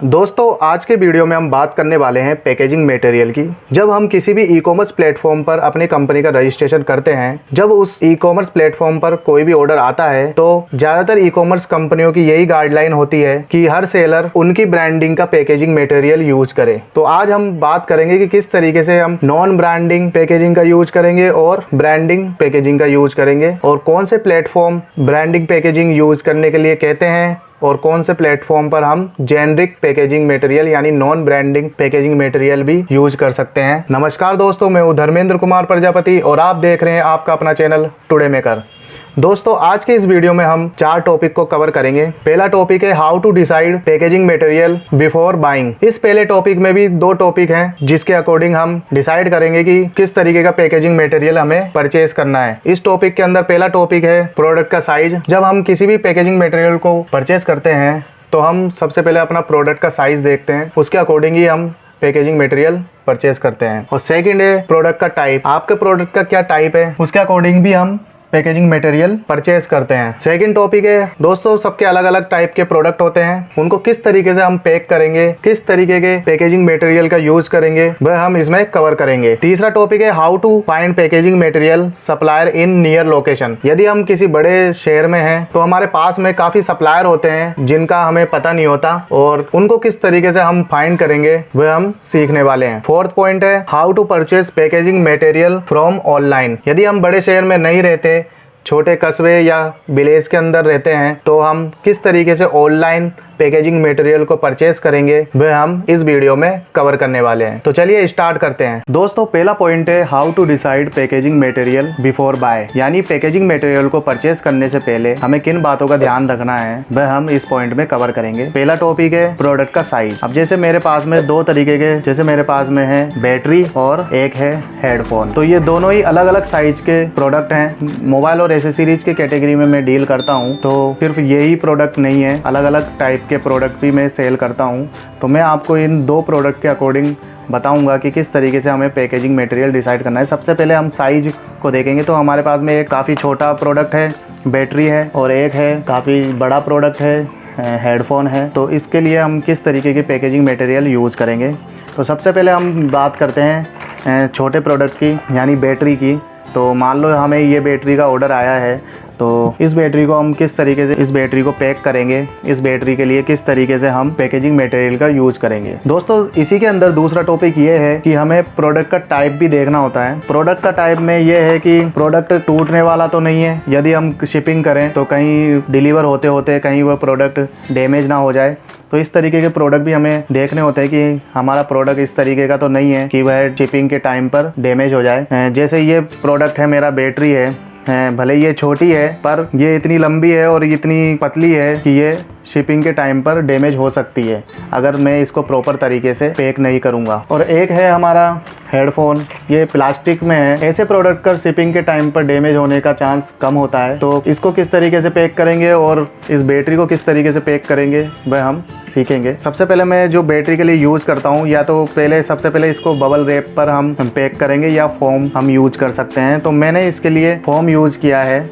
दोस्तों आज के वीडियो में हम बात करने वाले हैं पैकेजिंग मटेरियल की। जब हम किसी भी ई कॉमर्स प्लेटफॉर्म पर अपनी कंपनी का रजिस्ट्रेशन करते हैं, जब उस ई कॉमर्स प्लेटफॉर्म पर कोई भी ऑर्डर आता है तो ज्यादातर ई कॉमर्स कंपनियों की यही गाइडलाइन होती है कि हर सेलर उनकी ब्रांडिंग का पैकेजिंग मटेरियल यूज करे। तो आज हम बात करेंगे कि किस तरीके से हम नॉन ब्रांडिंग पैकेजिंग का यूज करेंगे और ब्रांडिंग पैकेजिंग का यूज करेंगे, और कौन से प्लेटफॉर्म ब्रांडिंग पैकेजिंग यूज करने के लिए कहते हैं और कौन से प्लेटफॉर्म पर हम जेनरिक पैकेजिंग मटेरियल यानी नॉन ब्रांडिंग पैकेजिंग मटेरियल भी यूज कर सकते हैं। नमस्कार दोस्तों, मैं हूं धर्मेंद्र कुमार प्रजापति और आप देख रहे हैं आपका अपना चैनल टुडे मेकर। दोस्तों आज के इस वीडियो में हम 4 टॉपिक को कवर करेंगे। पहला टॉपिक है how to decide packaging material before buying. इस पहले टॉपिक में भी 2 टॉपिक हैं जिसके अकॉर्डिंग हम डिसाइड करेंगे कि किस तरीके का पैकेजिंग मटेरियल हमें परचेज करना है। इस टॉपिक के अंदर पहला टॉपिक है प्रोडक्ट का साइज। जब हम किसी भी पैकेजिंग मटेरियल को परचेज करते हैं तो हम सबसे पहले अपना प्रोडक्ट का साइज देखते हैं, उसके अकॉर्डिंग ही हम पैकेजिंग मटेरियल परचेज करते हैं। और सेकंड है प्रोडक्ट का टाइप। आपके प्रोडक्ट का क्या टाइप है उसके अकॉर्डिंग भी हम पैकेजिंग मटेरियल परचेज करते हैं। सेकंड टॉपिक है दोस्तों सबके अलग अलग टाइप के प्रोडक्ट होते हैं, उनको किस तरीके से हम पैक करेंगे, किस तरीके के पैकेजिंग मटेरियल का यूज करेंगे, वह हम इसमें कवर करेंगे। तीसरा टॉपिक है how to find packaging material supplier in near location. यदि हम किसी बड़े शहर में हैं तो हमारे पास में काफी सप्लायर होते हैं जिनका हमें पता नहीं होता, और उनको किस तरीके से हम फाइंड करेंगे वह हम सीखने वाले हैं। फोर्थ पॉइंट है how to purchase packaging material from online. यदि हम बड़े शहर में नहीं रहते, छोटे कस्बे या विलेज के अंदर रहते हैं, तो हम किस तरीके से ऑनलाइन पैकेजिंग मटेरियल को परचेज करेंगे वह हम इस वीडियो में कवर करने वाले हैं। तो चलिए स्टार्ट करते हैं। दोस्तों पहला पॉइंट है how to decide packaging material before buy, यानी पैकेजिंग मटेरियल को परचेज करने से पहले हमें किन बातों का ध्यान रखना है वह हम इस पॉइंट में कवर करेंगे। पहला टॉपिक है प्रोडक्ट का साइज। अब जैसे मेरे पास में 2 तरीके के, जैसे मेरे पास में है बैटरी और एक है हेडफोन, तो ये दोनों ही अलग अलग साइज के प्रोडक्ट हैं। मोबाइल और एसेसरीज की कैटेगरी में मैं डील करता हूँ, तो सिर्फ यही प्रोडक्ट नहीं है, अलग अलग टाइप के प्रोडक्ट भी मैं सेल करता हूं। तो मैं आपको इन 2 प्रोडक्ट के अकॉर्डिंग बताऊंगा कि किस तरीके से हमें पैकेजिंग मटेरियल डिसाइड करना है। सबसे पहले हम साइज को देखेंगे, तो हमारे पास में एक काफ़ी छोटा प्रोडक्ट है बैटरी है, और एक है काफ़ी बड़ा प्रोडक्ट है हेडफोन है। तो इसके लिए हम किस तरीके की पैकेजिंग मटेरियल यूज़ करेंगे। तो सबसे पहले हम बात करते हैं छोटे प्रोडक्ट की यानी बैटरी की। तो मान लो हमें ये बैटरी का ऑर्डर आया है, तो इस बैटरी को हम किस तरीके से इस बैटरी को पैक करेंगे, इस बैटरी के लिए किस तरीके से हम पैकेजिंग मटेरियल का यूज करेंगे। दोस्तों इसी के अंदर दूसरा टॉपिक ये है कि हमें प्रोडक्ट का टाइप भी देखना होता है। प्रोडक्ट का टाइप में ये है कि प्रोडक्ट टूटने वाला तो नहीं है, यदि हम शिपिंग करें तो कहीं डिलीवर होते होते कहीं वो प्रोडक्ट डैमेज ना हो जाए। तो इस तरीके के प्रोडक्ट भी हमें देखने होते हैं कि हमारा प्रोडक्ट इस तरीके का तो नहीं है कि वह शिपिंग के टाइम पर डैमेज हो जाए। जैसे ये प्रोडक्ट है, मेरा बैटरी है, भले ये छोटी है पर ये इतनी लंबी है और इतनी पतली है कि ये शिपिंग के टाइम पर डैमेज हो सकती है अगर मैं इसको प्रॉपर तरीके से पैक नहीं करूँगा। और एक है हमारा हेडफोन, ये प्लास्टिक में है। ऐसे प्रोडक्ट का शिपिंग के टाइम पर डैमेज होने का चांस कम होता है। तो इसको किस तरीके से पैक करेंगे और इस बैटरी को किस तरीके से पैक करेंगे वह हम सीखेंगे। सबसे पहले मैं जो बैटरी के लिए यूज़ करता हूँ, या तो सबसे पहले इसको बबल रैप पर हम पैक करेंगे या फोम हम यूज कर सकते हैं। तो मैंने इसके लिए फोम यूज़ किया है।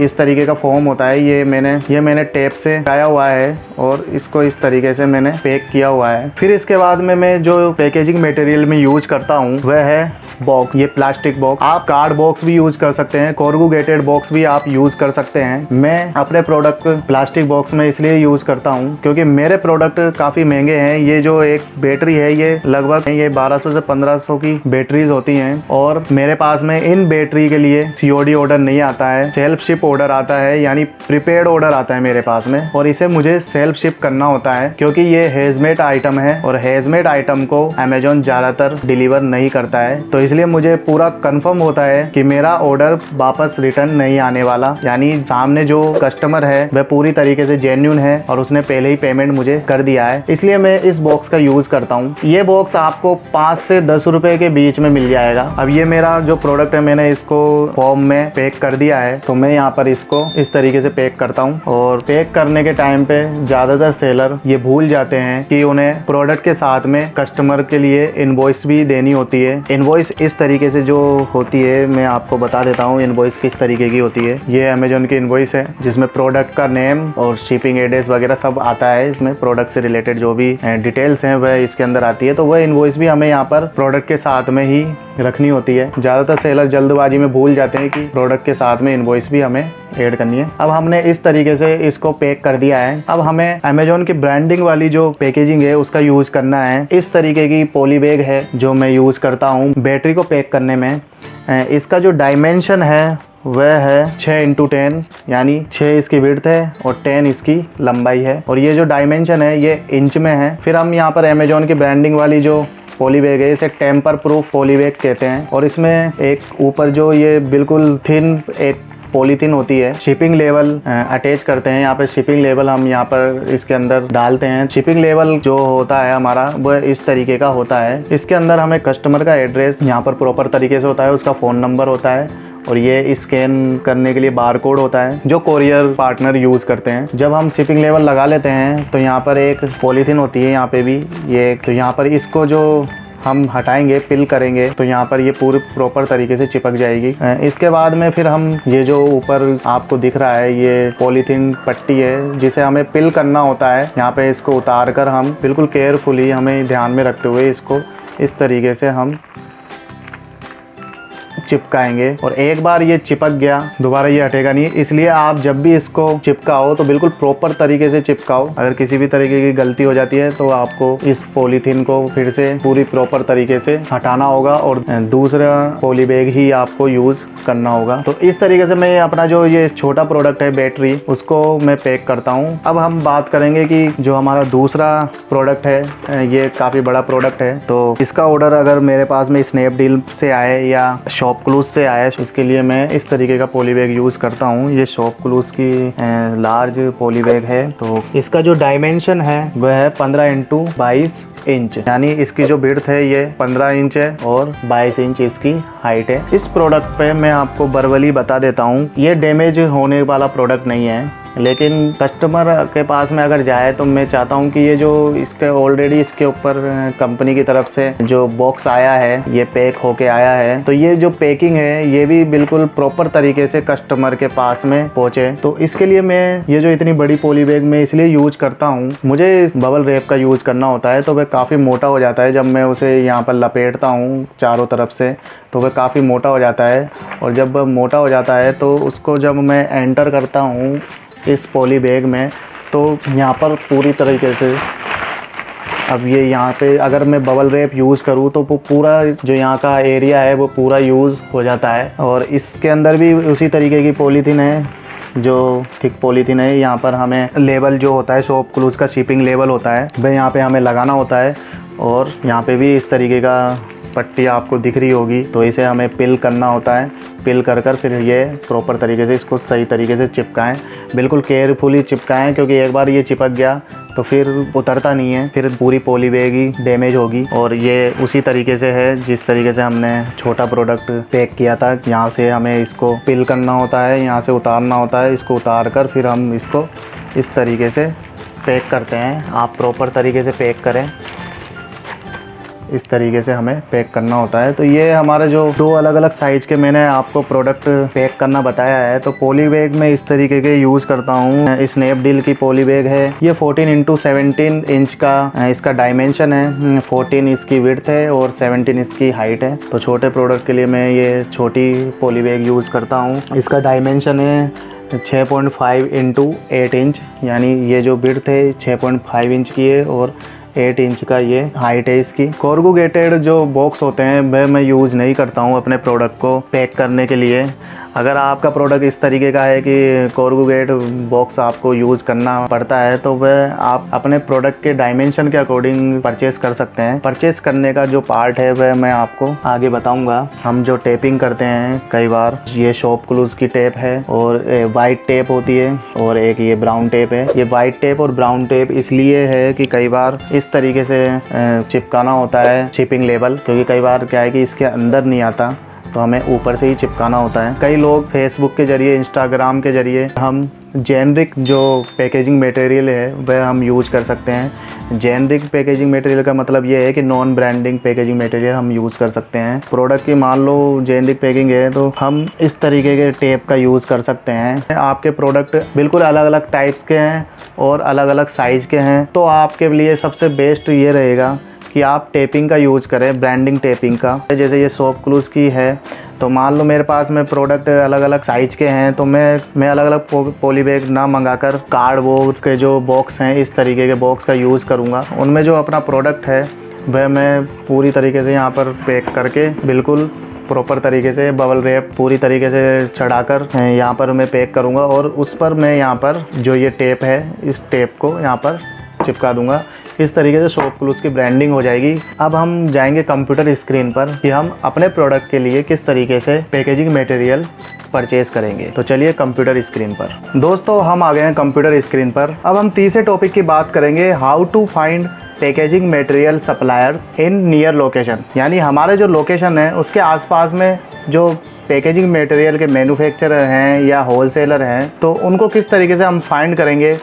इस तरीके का फोम होता है, ये मैंने टेप से लगाया हुआ है और इसको इस तरीके से मैंने पैक किया हुआ है। फिर इसके बाद में मैं जो पैकेजिंग मटेरियल में यूज करता हूँ वह है बॉक्स। ये प्लास्टिक बॉक्स, आप कार्ड बॉक्स भी यूज कर सकते हैं, कोरुगेटेड बॉक्स भी आप यूज कर सकते हैं। मैं अपने प्रोडक्ट प्लास्टिक बॉक्स में इसलिए यूज करता हूँ क्योंकि मेरे प्रोडक्ट काफ़ी महंगे हैं। ये जो एक बैटरी है ये लगभग 1200 से 1500 की बैटरीज होती हैं, और मेरे पास में इन बैटरी के लिए COD ऑर्डर नहीं आता है, सेल्फ शिप ऑर्डर आता है, यानी प्रीपेड ऑर्डर आता है मेरे पास में, और इसे मुझे सेल्फ शिप करना होता है क्योंकि ये हेजमेट आइटम है और हेजमेट आइटम को अमेजोन ज़्यादातर डिलीवर नहीं करता है। तो इसलिए मुझे पूरा कंफर्म होता है कि मेरा ऑर्डर वापस रिटर्न नहीं आने वाला, यानी सामने जो कस्टमर है वह पूरी तरीके से जेन्युइन है और उसने पहले ही पेमेंट मुझे कर दिया है। इसलिए मैं इस बॉक्स का यूज़ करता हूँ। ये बॉक्स आपको 5 से 10 रुपए के बीच में मिल जाएगा। अब ये मेरा जो प्रोडक्ट है मैंने इसको फॉर्म में पैक कर दिया है, तो मैं मैं यहाँ पर इसको इस तरीके से पैक करता हूँ। और पैक करने के टाइम पे ज़्यादातर सेलर ये भूल जाते हैं कि उन्हें प्रोडक्ट के साथ में कस्टमर के लिए इनवॉइस भी देनी होती है। इनवॉइस इस तरीके से जो होती है मैं आपको बता देता हूँ इनवॉइस किस तरीके की होती है। ये अमेजोन की इनवॉइस है जिसमें प्रोडक्ट का नेम और शिपिंग एड्रेस वगैरह सब आता है। इसमें प्रोडक्ट से रिलेटेड जो भी डिटेल्स हैं वह इसके अंदर आती है। तो वह इनवॉइस भी हमें यहाँ पर प्रोडक्ट के साथ में ही रखनी होती है। ज़्यादातर सेलर जल्दबाजी में भूल जाते हैं कि प्रोडक्ट के साथ में इनवॉइस भी हमें ऐड करनी है। अब हमने इस तरीके से इसको पैक कर दिया है। अब हमें अमेजोन की ब्रांडिंग वाली जो पैकेजिंग है उसका यूज़ करना है। इस तरीके की पॉली बैग है जो मैं यूज़ करता हूँ बैटरी को पैक करने में। इसका जो डायमेंशन है वह है 6x10, यानी 6 इसकी विड्थ है और 10 इसकी लंबाई है। और ये जो डायमेंशन है ये इंच में है। फिर हम यहाँ पर अमेजोन की ब्रांडिंग वाली जो पॉली बैग है इसे टेम्पर प्रूफ पॉली बैग कहते हैं। और इसमें एक ऊपर जो ये बिल्कुल थिन एक पॉलीथीन होती है, शिपिंग लेवल अटैच करते हैं। यहाँ पे शिपिंग लेवल हम यहाँ पर इसके अंदर डालते हैं। शिपिंग लेवल जो होता है हमारा वह इस तरीके का होता है। इसके अंदर हमें कस्टमर का एड्रेस यहाँ पर प्रॉपर तरीके से होता है, उसका फ़ोन नंबर होता है और ये स्कैन करने के लिए बार कोड होता है जो कोरियर पार्टनर यूज़ करते हैं। जब हम शिपिंग लेवल लगा लेते हैं तो यहाँ पर एक पॉलीथीन होती है, यहाँ पे भी ये, तो यहाँ पर इसको जो हम हटाएंगे पिल करेंगे तो यहाँ पर ये पूरी प्रॉपर तरीके से चिपक जाएगी। इसके बाद में फिर हम ये जो ऊपर आपको दिख रहा है ये पॉलीथीन पट्टी है जिसे हमें पिल करना होता है। यहाँ पे इसको उतार कर हम बिल्कुल केयरफुली हमें ध्यान में रखते हुए इसको इस तरीके से हम चिपकाएंगे। और एक बार ये चिपक गया दोबारा ये हटेगा नहीं, इसलिए आप जब भी इसको चिपकाओ तो बिल्कुल प्रॉपर तरीके से चिपकाओ। अगर किसी भी तरीके की गलती हो जाती है तो आपको इस पॉलीथीन को फिर से पूरी प्रॉपर तरीके से हटाना होगा और दूसरा पॉली बैग ही आपको यूज़ करना होगा। तो इस तरीके से मैं अपना जो ये छोटा प्रोडक्ट है बैटरी उसको मैं पैक करता हूँ। अब हम बात करेंगे कि जो हमारा दूसरा प्रोडक्ट है ये काफ़ी बड़ा प्रोडक्ट है। तो इसका ऑर्डर अगर मेरे पास में स्नैपडील से आए या शॉप क्लूज से आया इसके लिए मैं इस तरीके का पॉली बैग यूज़ करता हूँ। ये शॉप क्लूज की लार्ज पॉली बैग है। तो इसका जो डायमेंशन है वह है 15x22 इंच, यानी इसकी जो विड्थ है ये 15 इंच है और 22 इंच इसकी हाइट है। इस प्रोडक्ट पे मैं आपको वर्बली बता देता हूँ ये डैमेज होने वाला प्रोडक्ट नहीं है, लेकिन कस्टमर के पास में अगर जाए तो मैं चाहता हूँ कि ये जो इसके ऑलरेडी इसके ऊपर कंपनी की तरफ से जो बॉक्स आया है ये पैक होके आया है तो ये जो पैकिंग है ये भी बिल्कुल प्रॉपर तरीके से कस्टमर के पास में पहुँचे। तो इसके लिए मैं ये जो इतनी बड़ी पॉली बैग में इसलिए यूज करता हूँ, मुझे इस बबल रैप का यूज़ करना होता है तो वह काफ़ी मोटा हो जाता है। जब मैं उसे यहाँ पर लपेटता हूँ चारों तरफ से तो वह काफ़ी मोटा हो जाता है और जब वह मोटा हो जाता है तो उसको जब मैं एंटर करता हूँ इस पॉली बैग में तो यहाँ पर पूरी तरीके से अब ये यहाँ पे अगर मैं बबल रैप यूज़ करूँ तो वो पूरा जो यहाँ का एरिया है वो पूरा यूज़ हो जाता है। और इसके अंदर भी उसी तरीके की पॉलीथीन है जो थिक पॉलीथीन है। यहाँ पर हमें लेबल जो होता है शॉप क्लूज का शिपिंग लेबल होता है वह यहाँ पे हमें लगाना होता है। और यहाँ पे भी इस तरीके का पट्टी आपको दिख रही होगी तो इसे हमें पिल करना होता है। पिल कर कर फिर ये प्रॉपर तरीके से इसको सही तरीके से चिपकाएं, बिल्कुल केयरफुली चिपकाएं क्योंकि एक बार ये चिपक गया तो फिर उतरता नहीं है, फिर पूरी पॉली बैग ही डैमेज होगी। और ये उसी तरीके से है जिस तरीके से हमने छोटा प्रोडक्ट पैक किया था। यहाँ से हमें इसको पिल करना होता है, यहाँ से उतारना होता है, इसको उतार कर फिर हम इसको इस तरीके से पैक करते हैं। आप प्रॉपर तरीके से पैक करें, इस तरीके से हमें पैक करना होता है। तो ये हमारा जो दो अलग अलग साइज के मैंने आपको प्रोडक्ट पैक करना बताया है। तो पॉली बैग में इस तरीके के यूज़ करता हूँ। स्नैपडील की पॉली बैग है, ये 14x17 इंच का इसका डायमेंशन है, 14 इसकी विड्थ है और 17 इसकी हाइट है। तो छोटे प्रोडक्ट के लिए मैं ये छोटी पॉली बैग यूज़ करता हूँ। इसका डायमेंशन है 6.5x8 इंच, यानी ये जो विड्थ है 6.5 इंच की है और 8 इंच का ये हाइट है इसकी। कॉर्गुगेटेड जो बॉक्स होते हैं वह मैं यूज़ नहीं करता हूँ अपने प्रोडक्ट को पैक करने के लिए। अगर आपका प्रोडक्ट इस तरीके का है कि कॉर्गुगेट बॉक्स आपको यूज़ करना पड़ता है तो वह आप अपने प्रोडक्ट के डायमेंशन के अकॉर्डिंग परचेस कर सकते हैं। परचेस करने का जो पार्ट है वह मैं आपको आगे बताऊंगा। हम जो टेपिंग करते हैं कई बार ये शॉप क्लूज की टेप है और वाइट टेप होती है और एक ये ब्राउन टेप है। ये वाइट टेप और ब्राउन टेप इसलिए है कि कई बार इस तरीके से चिपकाना होता है शिपिंग लेबल, क्योंकि कई बार क्या है कि इसके अंदर नहीं आता तो हमें ऊपर से ही चिपकाना होता है। कई लोग फेसबुक के जरिए, इंस्टाग्राम के जरिए हम जेनरिक जो पैकेजिंग मटेरियल है वह हम यूज़ कर सकते हैं। जेनरिक पैकेजिंग मटेरियल का मतलब ये है कि नॉन ब्रांडिंग पैकेजिंग मटेरियल हम यूज़ कर सकते हैं। प्रोडक्ट की मान लो जेनरिक पैकिंग है तो हम इस तरीके के टेप का यूज़ कर सकते हैं। आपके प्रोडक्ट बिल्कुल अलग अलग टाइप्स के हैं और अलग अलग साइज़ के हैं, तो आपके लिए सबसे बेस्ट ये रहेगा कि आप टेपिंग का यूज़ करें, ब्रांडिंग टेपिंग का। जैसे ये शॉप क्लूज़ की है, तो मान लो मेरे पास में प्रोडक्ट अलग अलग साइज़ के हैं, तो मैं अलग अलग पॉली बैग ना मंगाकर कार्डबोर्ड के जो बॉक्स हैं इस तरीके के बॉक्स का यूज़ करूँगा। उनमें जो अपना प्रोडक्ट है वह मैं पूरी तरीके से यहाँ पर पैक करके बिल्कुल प्रॉपर तरीके से बबल रैप पूरी तरीके से चढ़ाकर यहाँ पर मैं पैक करूँगा और उस पर मैं यहाँ पर जो ये टेप है इस टेप को यहाँ पर चिपका दूंगा। इस तरीके से शॉप क्लूज़ की ब्रांडिंग हो जाएगी। अब हम जाएंगे कंप्यूटर स्क्रीन पर कि हम अपने प्रोडक्ट के लिए किस तरीके से पैकेजिंग मटेरियल परचेज करेंगे। तो चलिए कंप्यूटर स्क्रीन पर। दोस्तों हम आ गए हैं कंप्यूटर स्क्रीन पर। अब हम तीसरे टॉपिक की बात करेंगे, how to find packaging material suppliers in near location. यानी हमारे जो लोकेशन है उसके आसपास में जो पैकेजिंग मटेरियल के मैन्युफैक्चरर हैं या होलसेलर हैं, तो उनको किस तरीके से हम फाइंड करेंगे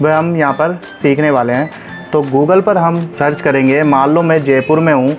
वह हम यहाँ पर सीखने वाले हैं। तो गूगल पर हम सर्च करेंगे। मान लो मैं जयपुर में हूँ,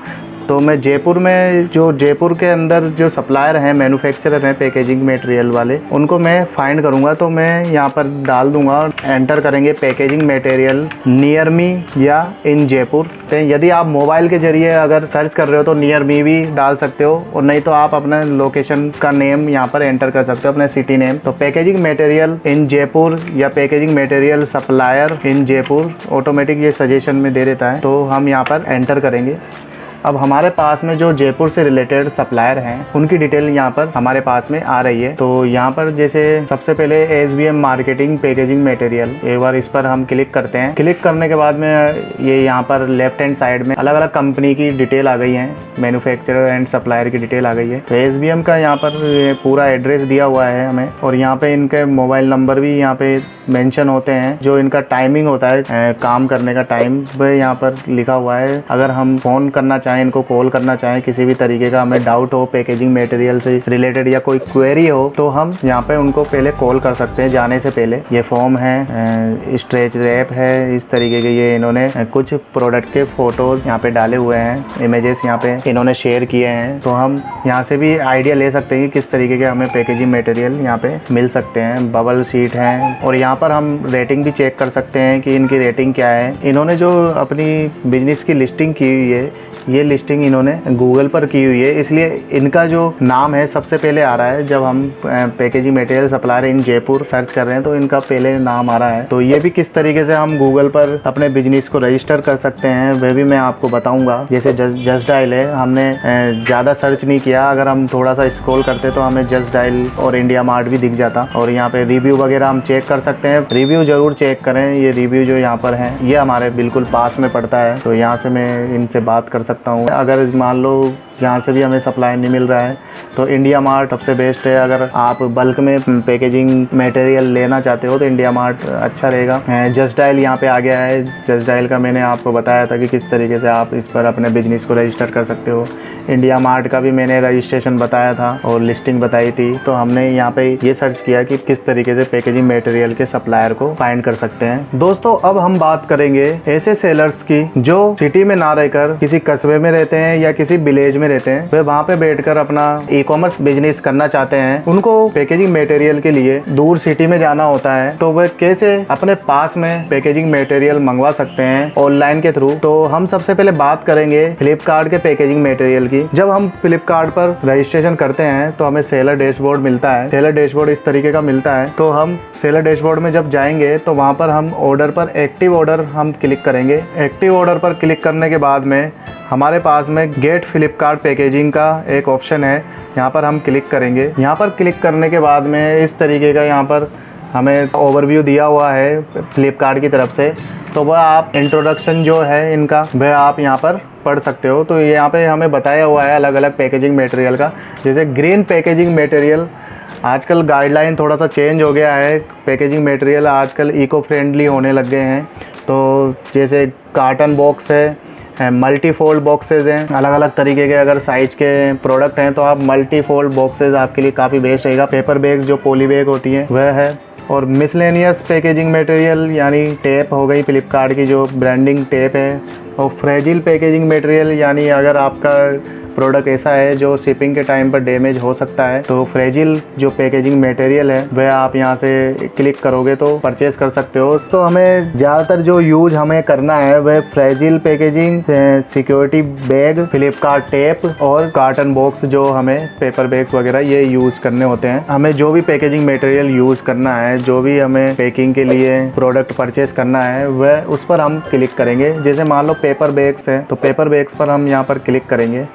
तो मैं जयपुर में जो जयपुर के अंदर जो सप्लायर हैं, मैन्युफैक्चरर हैं पैकेजिंग मटेरियल वाले, उनको मैं फाइंड करूँगा। तो मैं यहाँ पर डाल दूँगा, एंटर करेंगे पैकेजिंग मटेरियल नियर मी या इन जयपुर। तो यदि आप मोबाइल के ज़रिए अगर सर्च कर रहे हो तो नियर मी भी डाल सकते हो, और नहीं तो आप अपना लोकेशन का नेम यहाँ पर एंटर कर सकते हो, अपने सिटी नेम। तो पैकेजिंग मटेरियल इन जयपुर या पैकेजिंग मटेरियल सप्लायर इन जयपुर ऑटोमेटिक ये सजेशन में दे देता है, तो हम यहाँ पर एंटर करेंगे। अब हमारे पास में जो जयपुर से रिलेटेड सप्लायर हैं उनकी डिटेल यहाँ पर हमारे पास में आ रही है। तो यहाँ पर जैसे सबसे पहले SBM मार्केटिंग पैकेजिंग मटेरियल, एक बार इस पर हम क्लिक करते हैं। क्लिक करने के बाद में ये यहाँ पर लेफ्ट हैंड साइड में अलग अलग कंपनी की डिटेल आ गई है, मैन्युफैक्चरर एंड सप्लायर की डिटेल आ गई है। तो SBM का यहाँ पर पूरा एड्रेस दिया हुआ है हमें, और यहाँ पे इनके मोबाइल नंबर भी यहाँ पे मेंशन होते हैं। जो इनका टाइमिंग होता है काम करने का टाइम वह यहाँ पर लिखा हुआ है। अगर हम फ़ोन करना चाहें, इनको कॉल करना चाहें, किसी भी तरीके का हमें डाउट हो पैकेजिंग मटेरियल से रिलेटेड या कोई क्वेरी हो, तो हम यहाँ पे उनको पहले कॉल कर सकते हैं जाने से पहले। ये फॉर्म है, स्ट्रेच रैप है, इस तरीके के ये इन्होंने कुछ प्रोडक्ट के फोटोज़ यहाँ पे डाले हुए हैं, इमेजेस यहाँ पे इन्होंने शेयर किए हैं। तो हम यहाँ से भी आइडिया ले सकते हैं कि किस तरीके के हमें पैकेजिंग मटेरियल यहाँ पे मिल सकते हैं। बबल शीट है, और यहाँ पर हम रेटिंग भी चेक कर सकते हैं कि इनकी रेटिंग क्या है। इन्होंने जो अपनी बिजनेस की लिस्टिंग की हुई है, ये लिस्टिंग इन्होंने गूगल पर की हुई है, इसलिए इनका जो नाम है सबसे पहले आ रहा है। जब हम पैकेजिंग मटेरियल सप्लायर इन जयपुर सर्च कर रहे हैं तो इनका पहले नाम आ रहा है। तो ये भी किस तरीके से हम गूगल पर अपने बिजनेस को रजिस्टर कर सकते हैं वह भी मैं आपको बताऊंगा। जैसे जस्ट डायल है, हमने ज़्यादा सर्च नहीं किया, अगर हम थोड़ा सा स्क्रॉल करते तो हमें जस्ट डायल और इंडिया मार्ट भी दिख जाता। और यहाँ पे रिव्यू वगैरह हम चेक कर सकते हैं। रिव्यू जरूर चेक करें, ये रिव्यू जो यहाँ पर है ये हमारे बिल्कुल पास में पड़ता है, तो यहाँ से मैं इनसे बात कर सकता हूँ। अगर मान लो यहाँ से भी हमें सप्लाई नहीं मिल रहा है तो इंडिया मार्ट सबसे बेस्ट है। अगर आप बल्क में पैकेजिंग मटेरियल लेना चाहते हो तो इंडिया मार्ट अच्छा रहेगा। जस्ट डायल यहाँ पे आ गया है। जस्ट डायल का मैंने आपको बताया था कि किस तरीके से आप इस पर अपने बिजनेस को रजिस्टर कर सकते हो। इंडिया मार्ट का भी मैंने रजिस्ट्रेशन बताया था और लिस्टिंग बताई थी। तो हमने यहाँ पे ये सर्च किया कि किस तरीके से पैकेजिंग मटेरियल के सप्लायर को फाइंड कर सकते हैं। दोस्तों अब हम बात करेंगे ऐसे सेलर्स की जो सिटी में ना रहकर किसी कस्बे में रहते हैं या किसी विलेज में रहते हैं, वे वहाँ पे बैठकर अपना ई-कॉमर्स बिजनेस करना चाहते हैं। उनको पैकेजिंग मटेरियल के लिए दूर सिटी में जाना होता है, तो वे कैसे अपने पास में पैकेजिंग मटेरियल मंगवा सकते हैं ऑनलाइन के थ्रू। तो हम सबसे पहले बात करेंगे फ्लिपकार्ट के पैकेजिंग मटेरियल की। जब हम फ्लिपकार्ट पर रजिस्ट्रेशन करते हैं तो हमें सेलर डैशबोर्ड मिलता है। सेलर डैशबोर्ड इस तरीके का मिलता है। तो हम सेलर डैशबोर्ड में जब जाएंगे तो वहाँ पर हम ऑर्डर पर एक्टिव ऑर्डर हम क्लिक करेंगे। एक्टिव ऑर्डर पर क्लिक करने के बाद में हमारे पास में गेट फ्लिपकार्ट पैकेजिंग का एक ऑप्शन है, यहाँ पर हम क्लिक करेंगे। यहाँ पर क्लिक करने के बाद में इस तरीके का यहाँ पर हमें ओवरव्यू दिया हुआ है फ्लिपकार्ट की तरफ से। तो वह आप इंट्रोडक्शन जो है इनका वह आप यहाँ पर पढ़ सकते हो। तो यहाँ पे हमें बताया हुआ है अलग अलग पैकेजिंग मटेरियल का। जैसे ग्रीन पैकेजिंग मटेरियल, आजकल गाइडलाइन थोड़ा सा चेंज हो गया है, पैकेजिंग मटेरियल आजकल इको फ्रेंडली होने लग गए हैं। तो जैसे कार्टन बॉक्स है, मल्टी फोल्ड बॉक्सेज हैं, अलग अलग तरीके के अगर साइज के प्रोडक्ट हैं तो आप मल्टी फोल्ड बॉक्सेज आपके लिए काफ़ी बेस्ट रहेगा। पेपर बैग जो पॉली बैग होती है वह है। और मिसलेनियस पैकेजिंग मटेरियल यानी टेप हो गई फ्लिपकार्ट की जो ब्रांडिंग टेप है। और फ्रेजिल पैकेजिंग मटेरियल यानी अगर आपका प्रोडक्ट ऐसा है जो शिपिंग के टाइम पर डैमेज हो सकता है तो फ्रेजिल जो पैकेजिंग मटेरियल है वह आप यहाँ से क्लिक करोगे तो परचेज कर सकते हो। तो हमें ज़्यादातर जो यूज हमें करना है वह fragile packaging, security bag, Flipkart tape और कार्टन बॉक्स जो हमें पेपर बैग्स वगैरह ये यूज़ करने होते हैं। हमें जो भी पैकेजिंग मटेरियल यूज़ करना है, जो भी हमें पैकिंग के लिए प्रोडक्ट परचेज करना है वह उस पर हम क्लिक करेंगे। जैसे मान लो पेपर बैग्स है तो पेपर बैग्स पर हम यहाँ पर क्लिक करेंगे।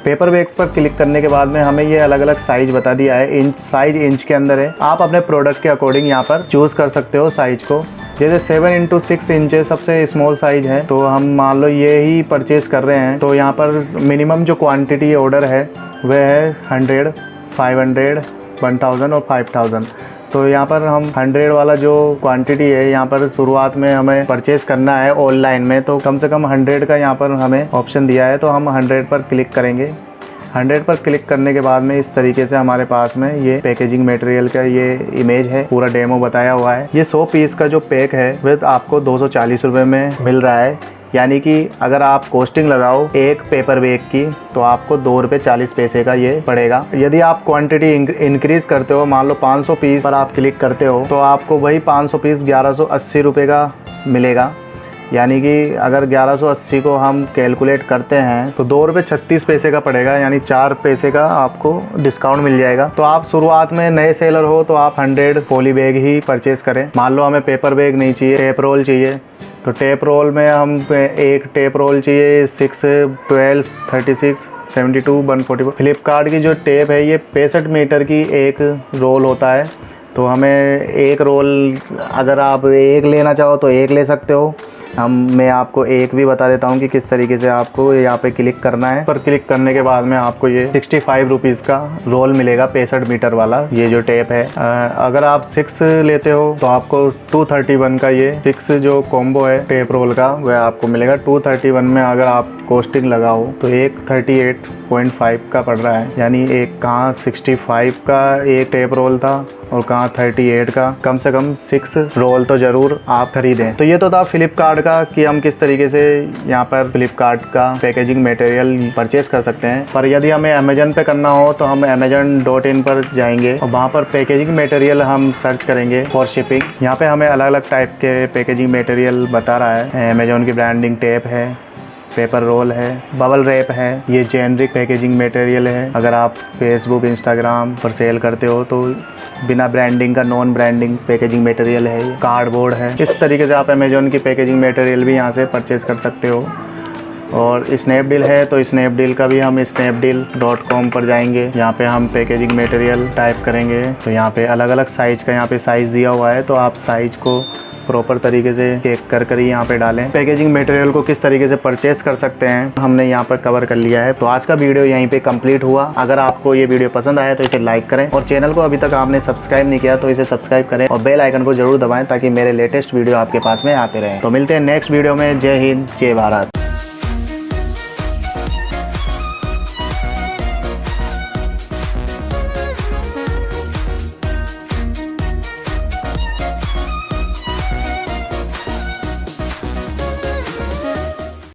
पेपर बैग्स पर क्लिक करने के बाद में हमें ये अलग अलग साइज बता दिया है। साइज इंच के अंदर है। आप अपने प्रोडक्ट के अकॉर्डिंग यहाँ पर चूज़ कर सकते हो साइज को। जैसे 7x6 इंचेस सबसे स्मॉल साइज है तो हम मान लो ये ही परचेज कर रहे हैं तो यहाँ पर मिनिमम जो क्वांटिटी ऑर्डर है वह है 100, 500, 1000 और 5000। तो यहाँ पर हम 100 वाला जो क्वांटिटी है यहाँ पर शुरुआत में हमें परचेज़ करना है ऑनलाइन में, तो कम से कम 100 का यहाँ पर हमें ऑप्शन दिया है तो हम 100 पर क्लिक करेंगे। 100 पर क्लिक करने के बाद में इस तरीके से हमारे पास में ये पैकेजिंग मटेरियल का ये इमेज है, पूरा डेमो बताया हुआ है। ये 100 पीस का जो पैक है वह आपको 240 रुपये में मिल रहा है। यानी कि अगर आप कॉस्टिंग लगाओ एक पेपर बैग की तो आपको 2 रुपये 40 पैसे का ये पड़ेगा। यदि आप क्वांटिटी इंक्रीज़ करते हो, मान लो 500 पीस पर आप क्लिक करते हो तो आपको वही 500 पीस 1180 रुपये का मिलेगा। यानी कि अगर 1180 को हम कैलकुलेट करते हैं तो 2 रुपये 36 पैसे का पड़ेगा, यानी 4 पैसे का आपको डिस्काउंट मिल जाएगा। तो आप शुरुआत में नए सेलर हो तो आप 100 पॉली बैग ही परचेज़ करें। मान लो हमें पेपर बैग नहीं चाहिए, टेप रोल चाहिए तो टेप रोल में हम एक टेप रोल चाहिए 6, 12, 36, 72, 144। फ्लिपकार्ट की जो टेप है ये 65 मीटर की एक रोल होता है तो हमें एक रोल अगर आप एक लेना चाहो तो एक ले सकते हो। मैं आपको एक भी बता देता हूँ कि किस तरीके से आपको यहाँ पे क्लिक करना है। पर क्लिक करने के बाद में आपको ये 65 रुपीज़ का रोल मिलेगा 65 मीटर वाला ये जो टेप है। अगर आप 6 लेते हो तो आपको 231 का ये 6 जो कॉम्बो है टेप रोल का वह आपको मिलेगा। 231 में अगर आप कॉस्टिंग लगाओ तो एक 38.5 का पड़ रहा है, यानी एक कहाँ 65 का एक टेप रोल था और कहाँ 38 का। कम से कम 6 रोल तो ज़रूर आप खरीदें। तो ये तो था फ्लिपकार्ट का कि हम किस तरीके से यहाँ पर फ्लिपकार्ट का पैकेजिंग मटेरियल परचेज कर सकते हैं। पर यदि हमें अमेजन पे करना हो तो हम amazon.in पर जाएंगे और वहाँ पर पैकेजिंग मटेरियल हम सर्च करेंगे फॉर शिपिंग। यहाँ पे हमें अलग अलग टाइप के पैकेजिंग मटेरियल बता रहा है। अमेजोन की ब्रांडिंग टेप है, पेपर रोल है, बबल रैप है, ये जेनरिक पैकेजिंग मटेरियल है। अगर आप फेसबुक, इंस्टाग्राम पर सेल करते हो तो बिना ब्रांडिंग का नॉन ब्रांडिंग पैकेजिंग मटेरियल है। कार्डबोर्ड है। इस तरीके से आप अमेजोन की पैकेजिंग मटेरियल भी यहाँ से परचेज़ कर सकते हो। और स्नैपडील है तो स्नैपडील का भी हम snapdeal.com पर जाएंगे। यहाँ पे हम पैकेजिंग मटेरियल टाइप करेंगे तो यहाँ पे अलग अलग साइज़ का यहाँ पे साइज़ दिया हुआ है तो आप साइज़ को प्रॉपर तरीके से चेक कर ही यहाँ पे डालें। पैकेजिंग मटेरियल को किस तरीके से परचेस कर सकते हैं हमने यहाँ पर कवर कर लिया है। तो आज का वीडियो यहीं पे कंप्लीट हुआ। अगर आपको ये वीडियो पसंद आया तो इसे लाइक करें और चैनल को अभी तक आपने सब्सक्राइब नहीं किया तो इसे सब्सक्राइब करें और बेल आइकन को जरूर दबाएं ताकि मेरे लेटेस्ट वीडियो आपके पास में आते रहें। तो मिलते हैं नेक्स्ट वीडियो में। जय हिंद, जय भारत।